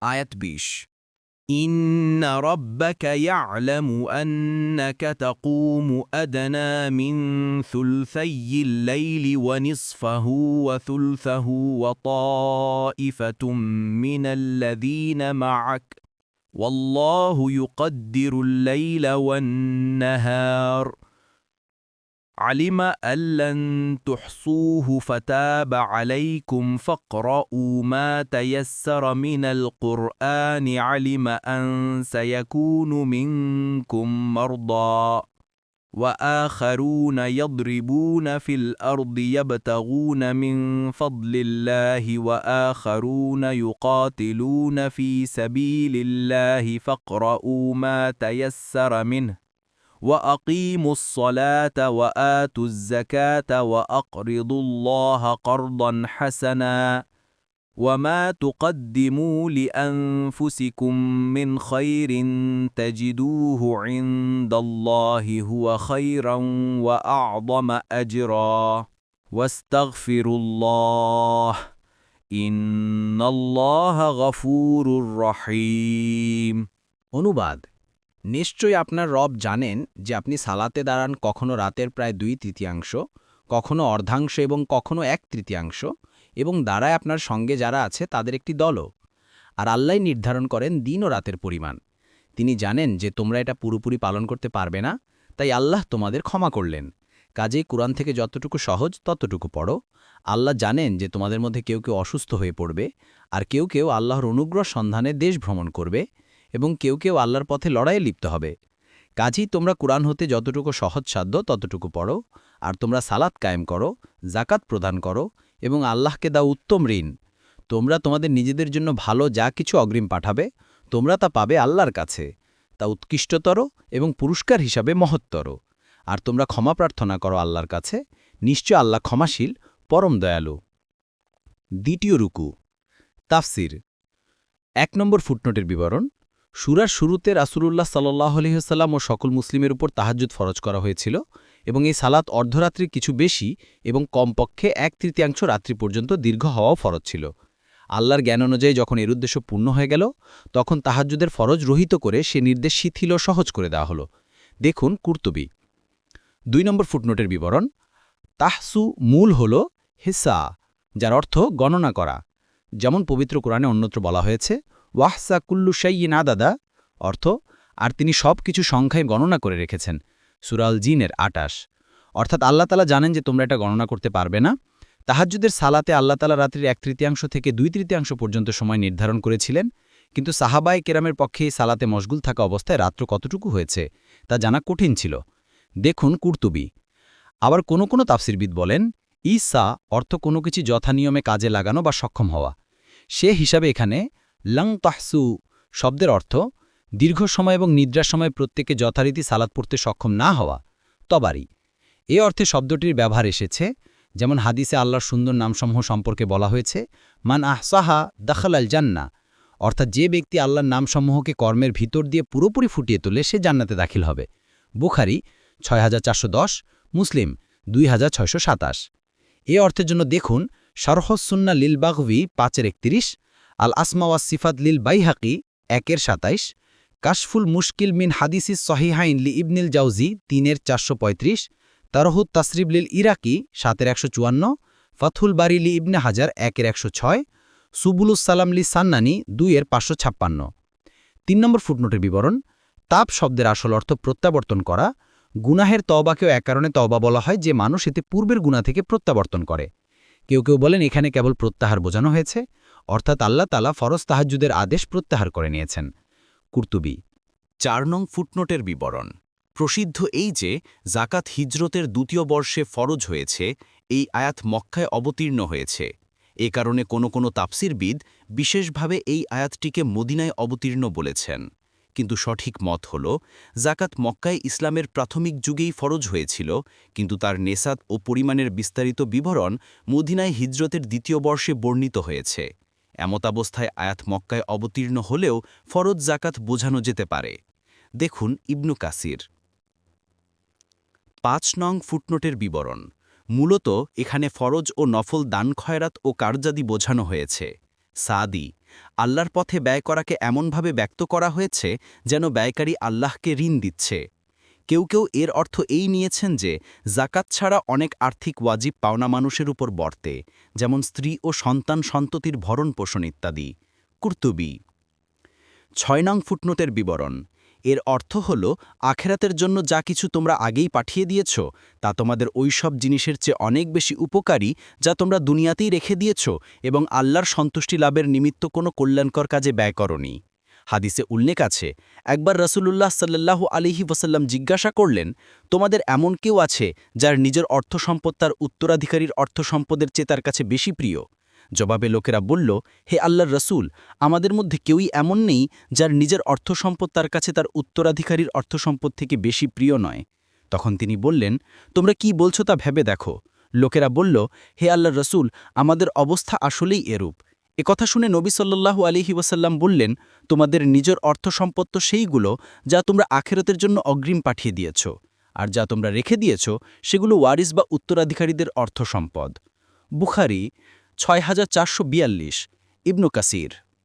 আয়াত ২০ إن ربك يعلم أنك تقوم أدنى من ثلثي الليل ونصفه وثلثه وطائفة من الذين معك والله يقدر الليل والنهار علم أن لن تحصوه فتاب عليكم فاقرؤوا ما تيسر من القرآن علم أن سيكون منكم مرضى وآخرون يضربون في الأرض يبتغون من فضل الله وآخرون يقاتلون في سبيل الله فاقرؤوا ما تيسر منه وأقيموا الصلاة وآتوا الزكاة وأقرضوا الله قرضا حسنا وما تقدموا لأنفسكم من خير تجدوه عند الله هو خيرا وأعظم أجرا واستغفروا الله إن الله غفور رحيم অনুবাদ নিশ্চয়ই আপনার রব জানেন যে আপনি সালাতে দাঁড়ান কখনো রাতের প্রায় 2/3, কখনো অর্ধাংশ এবং কখনো 1/3, এবং দাঁড়ায় আপনার সঙ্গে যারা আছে তাদের একটি দলও। আর আল্লাহ নির্ধারণ করেন দিন ও রাতের পরিমাণ। তিনি জানেন যে তোমরা এটা পুরোপুরি পালন করতে পারবে না, তাই আল্লাহ তোমাদের ক্ষমা করলেন। কাজেই কুরআন থেকে যতটুকু সহজ ততটুকু পড়ো। আল্লাহ জানেন যে তোমাদের মধ্যে কেউ কেউ অসুস্থ হয়ে পড়বে, আর কেউ কেউ আল্লাহর অনুগ্রহ সন্ধানে দেশ ভ্রমণ করবে, এবং কেউ কেউ আল্লাহর পথে লড়াইয়ে লিপ্ত হবে। কাজেই তোমরা কুরআন হতে যতটুকু সহজসাধ্য ততটুকু পড়ো, আর তোমরা সালাত কায়েম করো, জাকাত প্রদান করো, এবং আল্লাহকে দাও উত্তম ঋণ। তোমরা তোমাদের নিজেদের জন্য ভালো যা কিছু অগ্রিম পাঠাবে, তোমরা তা পাবে আল্লাহর কাছে, তা উৎকৃষ্টতর এবং পুরস্কার হিসাবে মহত্তর। আর তোমরা ক্ষমা প্রার্থনা করো আল্লাহর কাছে, নিশ্চয় আল্লাহ ক্ষমাশীল, পরম দয়ালু। দ্বিতীয় রুকু। তাফসির। 1 নম্বর ফুটনোটের বিবরণ। সূরার শুরুতে রাসূলুল্লাহ সাল্লাল্লাহু আলাইহি ওয়াসাল্লাম ও সকল মুসলিমের উপর তাহাজ্জুদ ফরজ করা হয়েছিল, এবং এই সালাত অর্ধরাত্রির কিছু বেশি এবং কমপক্ষে 1/3 রাত্রি পর্যন্ত দীর্ঘ হওয়াও ফরজ ছিল। আল্লাহর জ্ঞান অনুযায়ী যখন এর উদ্দেশ্য পূর্ণ হয়ে গেল, তখন তাহাজ্জুদের ফরজ রহিত করে সে নির্দেশ শিথিল ও সহজ করে দেওয়া হলো। দেখুন কুরতুবী। 2 নম্বর ফুটনোটের বিবরণ। তাহসু মূল হল হিসা, যার অর্থ গণনা করা। যেমন পবিত্র কোরআনে অন্যত্র বলা হয়েছে, ওয়াহসা কুল্লু শাইইন আদাদা, অর্থ আর তিনি সব কিছু সংখ্যায় গণনা করে রেখেছেন। সূরা আল জিনের 28। অর্থাৎ আল্লাহ তাআলা জানেন যে তোমরা এটা গণনা করতে পারবে না। তাহাজ্জুদের সালাতে আল্লাহ তাআলা রাত্রির 1/3 থেকে 2/3 পর্যন্ত সময় নির্ধারণ করেছিলেন, কিন্তু সাহাবায়ে কেরামের পক্ষে এই সালাতে মশগুল থাকা অবস্থায় রাত্র কতটুকু হয়েছে তা জানা কঠিন ছিল। দেখুন কুরতুবী। আবার কোনো তাফসিরবিদ বলেন, ঈসা অর্থ কোনো কিছু যথানিয়মে কাজে লাগানো বা সক্ষম হওয়া। সে হিসাবে এখানে লং তাহসু শব্দের অর্থ দীর্ঘ সময় এবং নিদ্রার সময় প্রত্যেকে যথারীতি সালাত পড়তে সক্ষম না হওয়া। তবারি এ অর্থে শব্দটির ব্যবহার এসেছে, যেমন হাদিসে আল্লাহর সুন্দর নামসমূহ সম্পর্কে বলা হয়েছে, মান আহসাহা দাখালাল জান্নাহ, অর্থাৎ যে ব্যক্তি আল্লাহর নামসমূহকে কর্মের ভিতর দিয়ে পুরোপুরি ফুটিয়ে তোলে সে জান্নাতে দাখিল হবে। বুখারী 6410, মুসলিম 2627। এ অর্থের জন্য দেখুন শারহুস সুন্নাহ লিল বাগভী 5-31, আল আসমা ওয়াস সিফাত লিল বাইহাকি 1-27, কাশফুল মুশকিল মিন হাদিসিস সহিহাইন লি ইবনিল জাওজি 3-435, তারহুত তাসরিব লিল ইরাকি 7-154, ফাথুল বারি লি ইবনে হাজার 1-106, সুবুলুস সালাম লি সান্নানি 2-556। 3 নম্বর ফুটনোটের বিবরণ। তাপ শব্দের আসল অর্থ প্রত্যাবর্তন করা। গুনাহের তওবাকেও এক কারণে তওবা বলা হয় যে মানুষ এতে পূর্বের গুনাহ থেকে প্রত্যাবর্তন করে। কেউ কেউ বলেন এখানে কেবল প্রত্যাহার বোঝানো হয়েছে, অর্থাৎ আল্লাহ তাআলা ফরজ তাহাজ্জুদের আদেশ প্রত্যাহার করে নিয়েছেন। কুরতুবী। 4 নং ফুটনোটের বিবরণ। প্রসিদ্ধ এই যে জাকাত হিজরতের 2য় বর্ষে ফরজ হয়েছে, এই আয়াত মক্কায় অবতীর্ণ হয়েছে। এ কারণে কোনো তাফসিরবিদ বিশেষভাবে এই আয়াতটিকে মদিনায় অবতীর্ণ বলেছেন। কিন্তু সঠিক মত হল জাকাত মক্কায় ইসলামের প্রাথমিক যুগেই ফরজ হয়েছিল, কিন্তু তার নেসাত ও পরিমাণের বিস্তারিত বিবরণ মদিনায় হিজরতের 2য় বর্ষে বর্ণিত হয়েছে। এমতাবস্থায় আয়াত মক্কায় অবতীর্ণ হলেও ফরজ জাকাত বোঝানো যেতে পারে। দেখুন ইবনু কাসির। 5 নং ফুটনোটের বিবরণ। মূলত এখানে ফরজ ও নফল দান খয়রাত ও কারজাদি বোঝানো হয়েছে। সাদি আল্লাহর পথে ব্যয় করাকে এমনভাবে ব্যক্ত করা হয়েছে যেন ব্যয়কারী আল্লাহকে ঋণ দিচ্ছে। কেউ কেউ এর অর্থ এই নিয়েছেন যে জাকাত ছাড়া অনেক আর্থিক ওয়াজিব পাওনা মানুষের উপর বর্তে, যেমন স্ত্রী ও সন্তান সন্ততির ভরণ পোষণ ইত্যাদি। কুর্তুবী ৬ নং ফুটনোটের বিবরণ। এর অর্থ হল আখেরাতের জন্য যা কিছু তোমরা আগেই পাঠিয়ে দিয়েছ তা তোমাদের ওইসব জিনিসের চেয়ে অনেক বেশি উপকারী যা তোমরা দুনিয়াতেই রেখে দিয়েছ এবং আল্লাহর সন্তুষ্টি লাভের নিমিত্ত কোনো কল্যাণকর কাজে ব্যয় করনি। হাদিসে উল্লেখ আছে, একবার রাসূলুল্লাহ সাল্লাল্লাহু আলাইহি ওয়াসাল্লাম জিজ্ঞাসা করলেন, তোমাদের এমন কেউ আছে যার নিজের অর্থসম্পদ তার উত্তরাধিকারীর অর্থসম্পদের চেয়ে তার কাছে বেশি প্রিয়? জবাবে লোকেরা বলল, হে আল্লাহর রসূল, আমাদের মধ্যে কেউই এমন নেই যার নিজের অর্থসম্পদ তার কাছে তার উত্তরাধিকারীর অর্থসম্পদ থেকে বেশি প্রিয় নয়। তখন তিনি বললেন, তোমরা কি বলছো তা ভেবে দেখো। লোকেরা বলল, হে আল্লাহর রসূল, আমাদের অবস্থা আসলেই এরূপ। একথা শুনে নবী সাল্লাল্লাহু আলাইহি ওয়াসাল্লাম বললেন, তোমাদের নিজের অর্থসম্পদ তো সেইগুলো যা তোমরা আখেরাতের জন্য অগ্রিম পাঠিয়ে দিয়েছ, আর যা তোমরা রেখে দিয়েছ সেগুলো ওয়ারিস বা উত্তরাধিকারীদের অর্থসম্পদ। বুখারী ৬৪৪২, ইবনু কাসির